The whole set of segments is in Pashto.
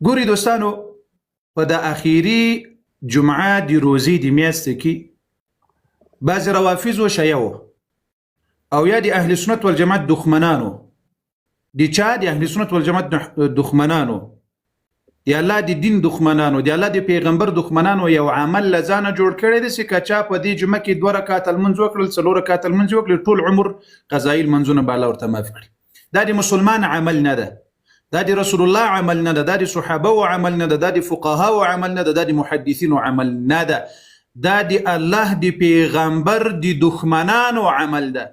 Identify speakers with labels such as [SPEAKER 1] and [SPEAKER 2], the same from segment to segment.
[SPEAKER 1] ګوري دوستانو په د اخیری جمعه د روزي د میاشتې کې بعض روافض و شیعو او یا د اهل سنت والجماعت دښمنانو د چا د اهل سنت والجماعت دښمنانو د الله د دین دښمنانو د الله د پیغمبر دښمنانو یو عمل لزانه جوړ کړی دی چې کچا په دې جمعه کې 2 رکعات المنځ وکړل 3 رکعات المنځ وکړل ټول عمر قضایي المنځونه بالا ورته معاف کړي دا د مسلمان عمل نه ده دا د رسول الله عمل نه ده دا د صحابه عمل نه ده دا د فقها عمل نه ده دا د محدثین عمل نه ده دا د الله د پیغمبر د دښمنانو عمل ده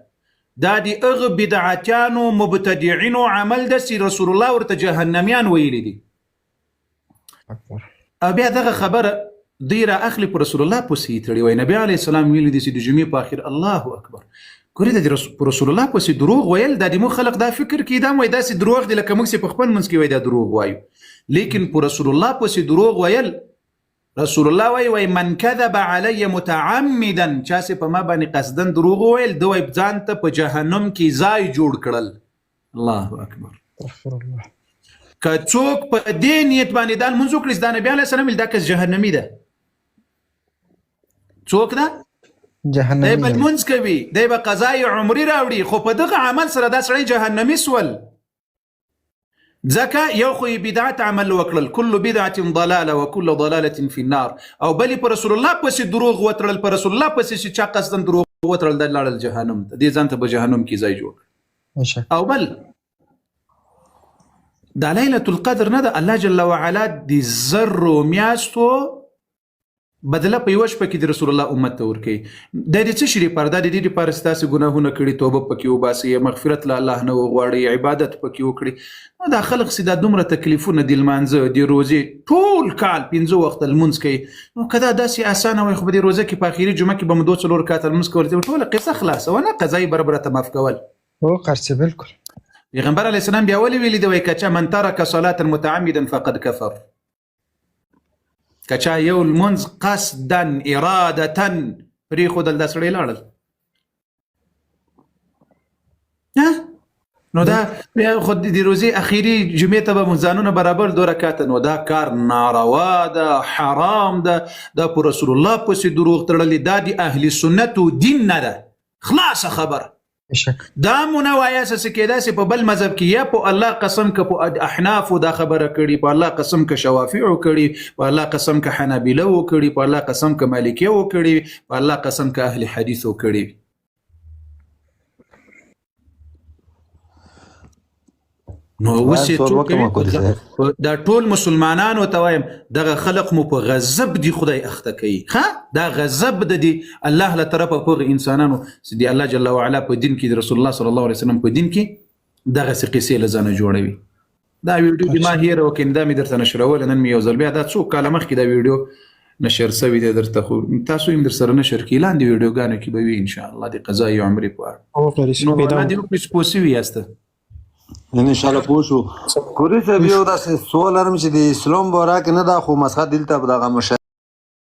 [SPEAKER 1] دا د اغه بدعتانو مبتدعين عمل ده چې رسول الله ورته جهنميان ویلي دي بیا دغه خبره ډیره اخلي پر رسول الله پسې تړي وای نبی عليه السلام ویلي دي چې د جمعې په اخر الله اکبر ګورې د رسول الله پسې دروغ ویل د مو خلق دا فکر کې دا وای دا سي دروغ دي لکه موږ سي په خپل منځ کې وای دا دروغ وایو لیکن پر رسول الله پسې دروغ ویل رسول الله وای من كذب علي متعمدا چا سي په ما باندې قصدن دروغ ویل دوی ځان ته په جهنم کې ځای جوړ کړل الله اکبر استغفر الله که څوک په دې نیت باندې دال منځ وکړي د نبی عليه السلام دا کس جهنمی ده څوک ده جهنمی دی په منځ کوي دی به قضای عمري راوړي خو په دغه عمل سره دا سړی جهنمی سول ځکه یو خو بدعت عمل وکړل كل بدعه ضلاله وكل ضلاله في النار او بلی پر رسول الله پسې دروغ وترل پر رسول الله پسې چې چا قصدن دروغ وترل د لاړل جهنم ته دې ځان ته په جهنم کې ځای جوړ او بل دا ليله القدر نه ده الله جل وعلا د زر میاشتو بدله په یوش پکې د رسول الله امت ته ورکي د دې څه شری پردا د دې پر ستاسو ګناهونه کړي توبه پکې وباسي مغفرت له الله نه وغواړي عبادت پکې وکړي دا خلق سیدا دومره تکلیفونه د لمانځه د روزي ټول کال 15 وخت المنځ کوي نو کدا داسې اسانه وي خو د روزه کې په اخیری جمعه کې به مو 2 رکعات المنځ کول ټول قصه خلاصه ونه قضایي برابر ته معاف کول
[SPEAKER 2] هو قرڅ بالکل
[SPEAKER 1] پیغمبر علیه السلام بیا ویلي دی کچا من ترک صلاه متعمدا فقد كفر کچا یو المنز قصدا اراده پری خود د سړی لاړل نو دا خود د روزي اخیری جمعه ته به منځانونه برابر 2 رکعات نو دا کار ناروا ده حرام ده دا پر رسول الله پسې دروغ تړلې دا د اهل سنت دین نه ده خلاص خبر دا منوایه څه کېدا چې په بل مذهب کې یا په الله قسم که په احناف دا خبره کړي په الله قسم که شوافیع کړي په الله قسم که حنابلة کړي په الله قسم که مالکیه کړي په الله قسم که اهل حدیث کړي نو وسې دا ټول مسلمانانو ته وایم دغه خلق مو په غضب دی خدای اخته کوي ها دا غضب د دی الله له طرفه په انسانانو چې دی الله جل وعلا په دین کې رسول الله صلی الله علیه وسلم په دین کې دغه قصې لزانه جوړوي دا ویډیو ما هیر وکین دا مې درته نشرول نن مې یو ځل بیا دا څو کاله مخکې دا ویډیو نشر شوی دی درته خو تاسو هم در سره نشر کې لاندې ویډیوګانو کې به وي ان شاء الله د قضایي عمرې په اړه او غریب پیدا پوسوي یاسته
[SPEAKER 3] ان شاء الله پوښو کورې ته یو داسې سوال لرم چې د اسلام باره کې نه دا خو مسخه دلته دغه